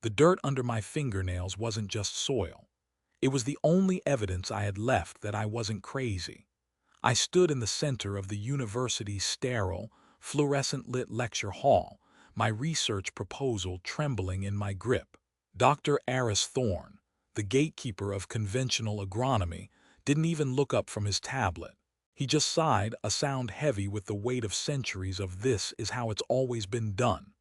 The dirt under my fingernails wasn't just soil. It was the only evidence I had left that I wasn't crazy. I stood in the center of the university's sterile, fluorescent-lit lecture hall, my research proposal trembling in my grip. Dr. Aris Thorne, the gatekeeper of conventional agronomy, didn't even look up from his tablet. He just sighed, a sound heavy with the weight of centuries of "this is how it's always been done."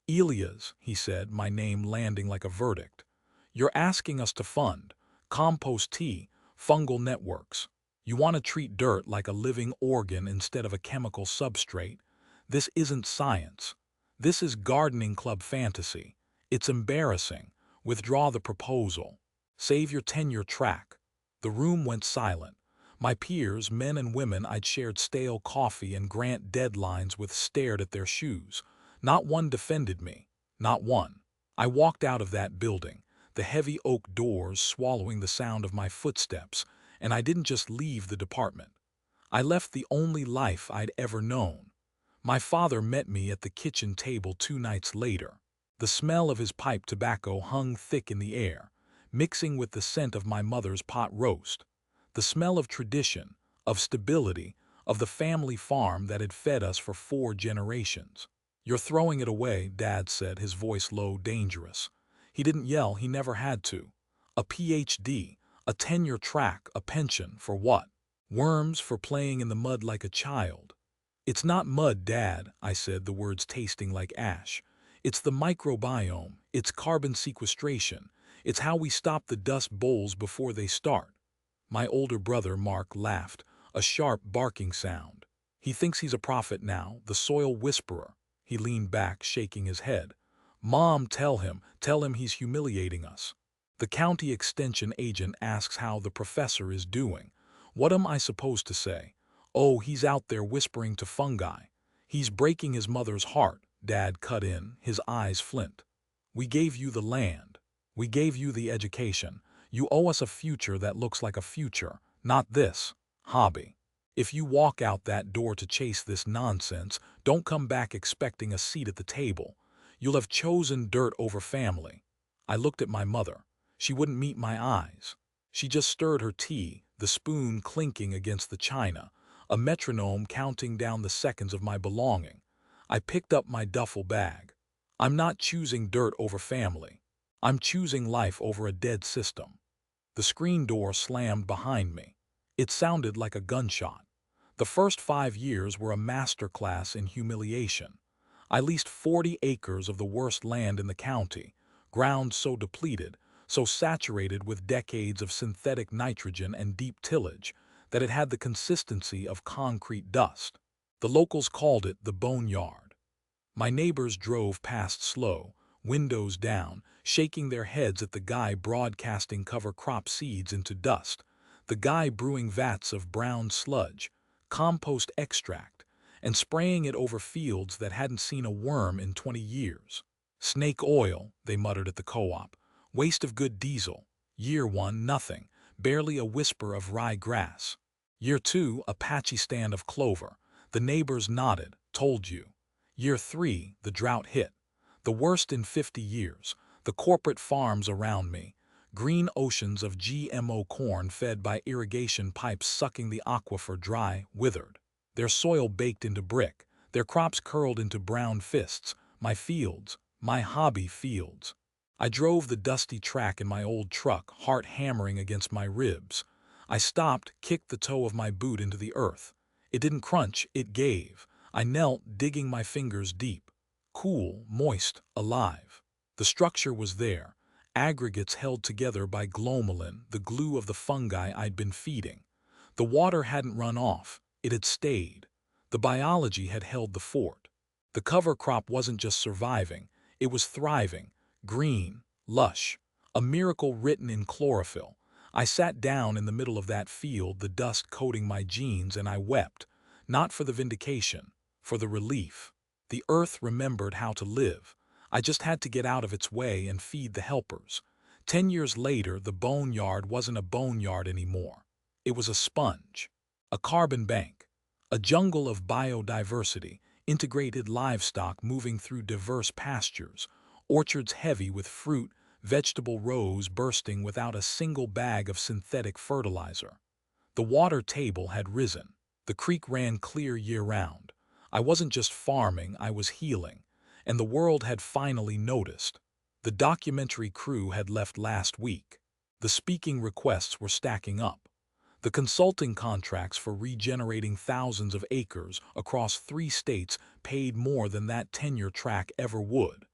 "Elias," he said, my name landing like a verdict, "you're asking us to fund compost tea, fungal networks. You want to treat dirt like a living organ instead of a chemical substrate. This isn't science. This is gardening club fantasy. It's embarrassing. Withdraw the proposal. Save your tenure track." The room went silent. My peers, men and women I'd shared stale coffee and grant deadlines with, stared at their shoes. Not one defended me. Not one. I walked out of that building, the heavy oak doors swallowing the sound of my footsteps, and I didn't just leave the department. I left the only life I'd ever known. My father met me at the kitchen table 2 nights later. The smell of his pipe tobacco hung thick in the air, mixing with the scent of my mother's pot roast. The smell of tradition, of stability, of the family farm that had fed us for 4 generations. "You're throwing it away," Dad said, his voice low, dangerous. He didn't yell, he never had to. A PhD, a tenure track, a pension, for what? Worms, for playing in the mud like a child. "It's not mud, Dad," I said, the words tasting like ash. "It's the microbiome, it's carbon sequestration, it's how we stop the dust bowls before they start." My older brother, Mark, laughed, a sharp barking sound. "He thinks he's a prophet now, the soil whisperer." He leaned back, shaking his head. "Mom, tell him he's humiliating us." The county extension agent asks how the professor is doing. What am I supposed to say? "Oh, he's out there whispering to fungi." "He's breaking his mother's heart," Dad cut in, his eyes flint. "We gave you the land. We gave you the education. You owe us a future that looks like a future, not this hobby. If you walk out that door to chase this nonsense, don't come back expecting a seat at the table. You'll have chosen dirt over family." I looked at my mother. She wouldn't meet my eyes. She just stirred her tea, the spoon clinking against the china, a metronome counting down the seconds of my belonging. I picked up my duffel bag. "I'm not choosing dirt over family. I'm choosing life over a dead system." The screen door slammed behind me. It sounded like a gunshot. The first 5 years were a masterclass in humiliation. I leased 40 acres of the worst land in the county, ground so depleted, so saturated with decades of synthetic nitrogen and deep tillage, that it had the consistency of concrete dust. The locals called it the boneyard. My neighbors drove past slow, windows down, shaking their heads at the guy broadcasting cover crop seeds into dust, the guy brewing vats of brown sludge, compost extract, and spraying it over fields that hadn't seen a worm in 20 years. "Snake oil," they muttered at the co-op. "Waste of good diesel." Year 1, nothing, barely a whisper of rye grass. Year 2, a patchy stand of clover. The neighbors nodded, "Told you." Year 3, the drought hit. The worst in 50 years. The corporate farms around me, green oceans of GMO corn fed by irrigation pipes sucking the aquifer dry, withered. Their soil baked into brick, their crops curled into brown fists. My fields, my hobby fields. I drove the dusty track in my old truck, heart hammering against my ribs. I stopped, kicked the toe of my boot into the earth. It didn't crunch, it gave. I knelt, digging my fingers deep. Cool, moist, alive. The structure was there, aggregates held together by glomalin, the glue of the fungi I'd been feeding. The water hadn't run off, it had stayed. The biology had held the fort. The cover crop wasn't just surviving, it was thriving, green, lush, a miracle written in chlorophyll. I sat down in the middle of that field, the dust coating my jeans, and I wept, not for the vindication, for the relief. The earth remembered how to live. I just had to get out of its way and feed the helpers. 10 years later, the boneyard wasn't a boneyard anymore. It was a sponge, a carbon bank, a jungle of biodiversity, integrated livestock moving through diverse pastures, orchards heavy with fruit, vegetable rows bursting without a single bag of synthetic fertilizer. The water table had risen. The creek ran clear year-round. I wasn't just farming, I was healing. And the world had finally noticed. The documentary crew had left last week. The speaking requests were stacking up. The consulting contracts for regenerating thousands of acres across 3 states paid more than that tenure track ever would.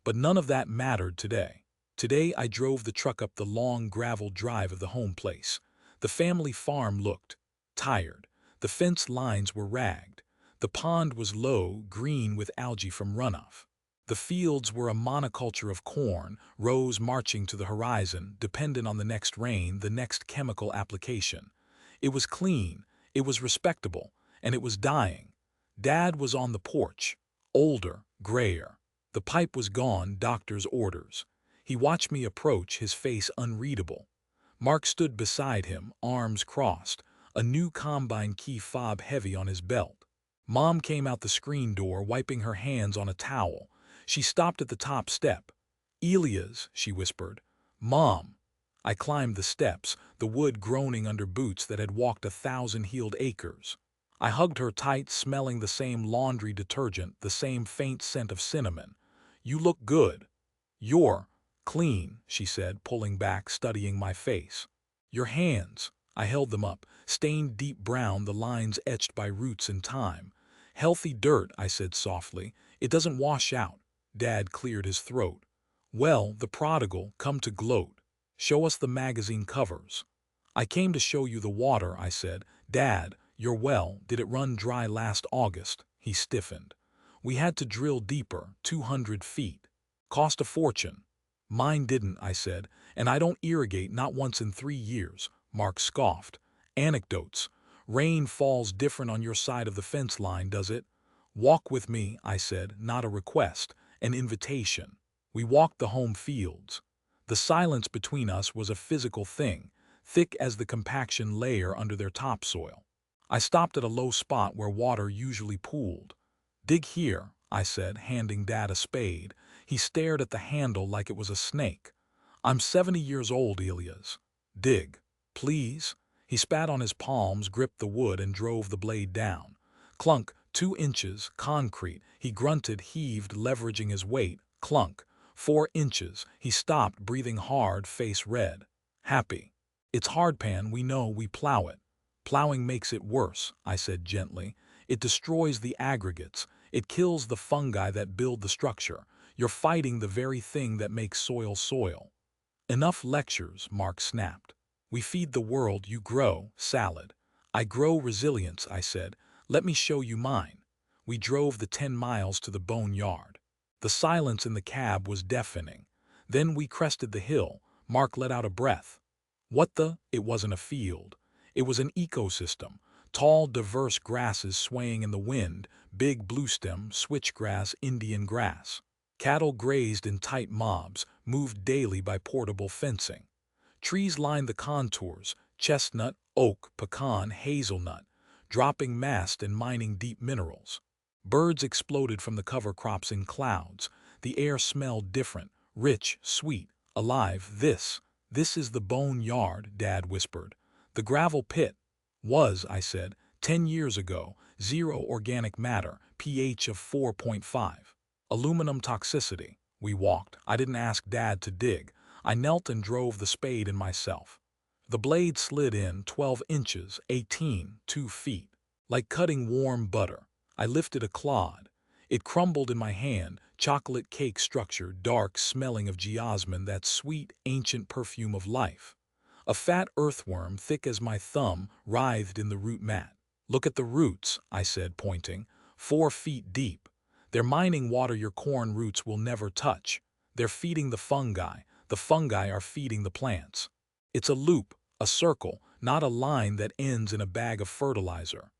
But none of that mattered today. Today I drove the truck up the long gravel drive of the home place. The family farm looked tired. The fence lines were ragged. The pond was low, green with algae from runoff. The fields were a monoculture of corn, rows marching to the horizon, dependent on the next rain, the next chemical application. It was clean, it was respectable, and it was dying. Dad was on the porch, older, grayer. The pipe was gone, doctor's orders. He watched me approach, his face unreadable. Mark stood beside him, arms crossed, a new combine key fob heavy on his belt. Mom came out the screen door, wiping her hands on a towel. She stopped at the top step. "Elias," she whispered. "Mom." I climbed the steps, the wood groaning under boots that had walked 1,000 healed acres. I hugged her tight, smelling the same laundry detergent, the same faint scent of cinnamon. "You look good." "You're clean," she said, pulling back, studying my face. "Your hands." I held them up, stained deep brown, the lines etched by roots and time. "Healthy dirt," I said softly. "It doesn't wash out." Dad cleared his throat. "Well, the prodigal, come to gloat. Show us the magazine covers." "I came to show you the water," I said. "Dad, your well, did it run dry last August?" He stiffened. "We had to drill deeper, 200 feet. Cost a fortune." "Mine didn't," I said, "and I don't irrigate not once in 3 years." Mark scoffed. "Anecdotes. Rain falls different on your side of the fence line, does it?" "Walk with me," I said, not a request, an invitation. We walked the home fields. The silence between us was a physical thing, thick as the compaction layer under their topsoil. I stopped at a low spot where water usually pooled. "Dig here," I said, handing Dad a spade. He stared at the handle like it was a snake. "I'm 70 years old, Elias." "Dig." "Please." He spat on his palms, gripped the wood, and drove the blade down. Clunk, 2 inches, concrete. He grunted, heaved, leveraging his weight. Clunk. 4 inches. He stopped, breathing hard, face red. "Happy." "It's hardpan, we know, we plow it." "Plowing makes it worse," I said gently. "It destroys the aggregates. It kills the fungi that build the structure. You're fighting the very thing that makes soil soil." "Enough lectures," Mark snapped. "We feed the world, you grow salad." "I grow resilience," I said. "Let me show you mine." We drove the 10 miles to the bone yard. The silence in the cab was deafening. Then we crested the hill. Mark let out a breath. "What the?" It wasn't a field. It was an ecosystem. Tall, diverse grasses swaying in the wind, big bluestem, switchgrass, Indian grass. Cattle grazed in tight mobs, moved daily by portable fencing. Trees lined the contours, chestnut, oak, pecan, hazelnut, dropping mast and mining deep minerals. Birds exploded from the cover crops in clouds. The air smelled different, rich, sweet, alive. This is the bone yard," Dad whispered. "The gravel pit." "Was," I said, 10 years ago, 0 organic matter, pH of 4.5. Aluminum toxicity." We walked. I didn't ask Dad to dig. I knelt and drove the spade in myself. The blade slid in 12 inches, 18, 2 feet. Like cutting warm butter. I lifted a clod. It crumbled in my hand, chocolate cake structure, dark, smelling of geosmin, that sweet, ancient perfume of life. A fat earthworm, thick as my thumb, writhed in the root mat. "Look at the roots," I said, pointing. 4 feet deep. They're mining water your corn roots will never touch. They're feeding the fungi. The fungi are feeding the plants. It's a loop, a circle, not a line that ends in a bag of fertilizer.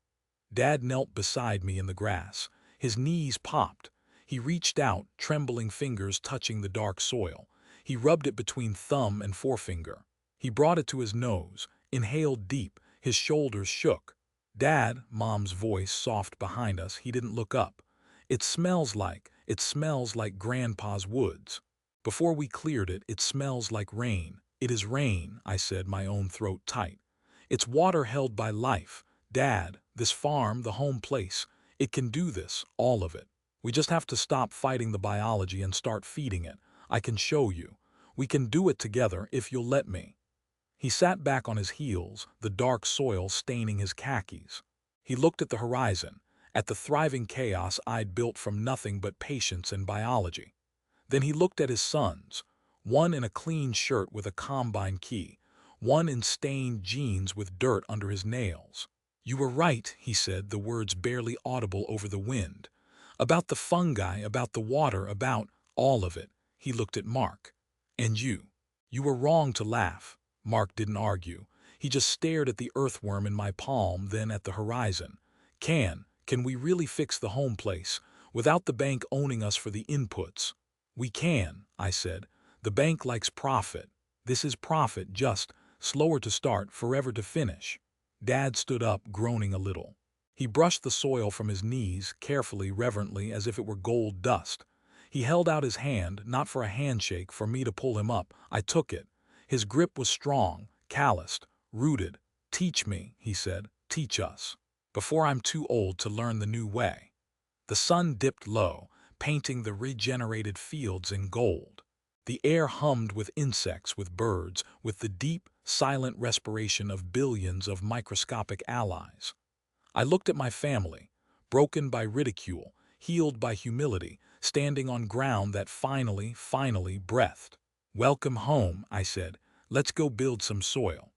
Dad knelt beside me in the grass. His knees popped. He reached out, trembling fingers touching the dark soil. He rubbed it between thumb and forefinger. He brought it to his nose, inhaled deep. His shoulders shook. "Dad," Mom's voice soft behind us, he didn't look up. "It smells like," It smells like Grandpa's woods. Before we cleared it, it smells like rain. It is rain, I said, my own throat tight. It's water held by life. Dad, this farm, the home place, it can do this, all of it. We just have to stop fighting the biology and start feeding it. I can show you. We can do it together if you'll let me. He sat back on his heels, the dark soil staining his khakis. He looked at the horizon, at the thriving chaos I'd built from nothing but patience and biology. Then he looked at his sons, one in a clean shirt with a combine key, one in stained jeans with dirt under his nails. "You were right," he said, the words barely audible over the wind. "About the fungi, about the water, about all of it." He looked at Mark. "And you. You were wrong to laugh." Mark didn't argue. He just stared at the earthworm in my palm, then at the horizon. Can we really fix the home place without the bank owning us for the inputs?" "We can," I said. "The bank likes profit. This is profit, just slower to start, forever to finish." Dad stood up, groaning a little. He brushed the soil from his knees, carefully, reverently, as if it were gold dust. He held out his hand, not for a handshake, for me to pull him up. I took it. His grip was strong, calloused, rooted. "Teach me," he said. "Teach us. Before I'm too old to learn the new way." The sun dipped low, painting the regenerated fields in gold. The air hummed with insects, with birds, with the deep, silent respiration of billions of microscopic allies. I looked at my family, broken by ridicule, healed by humility, standing on ground that finally breathed. "Welcome home," I said. "Let's go build some soil."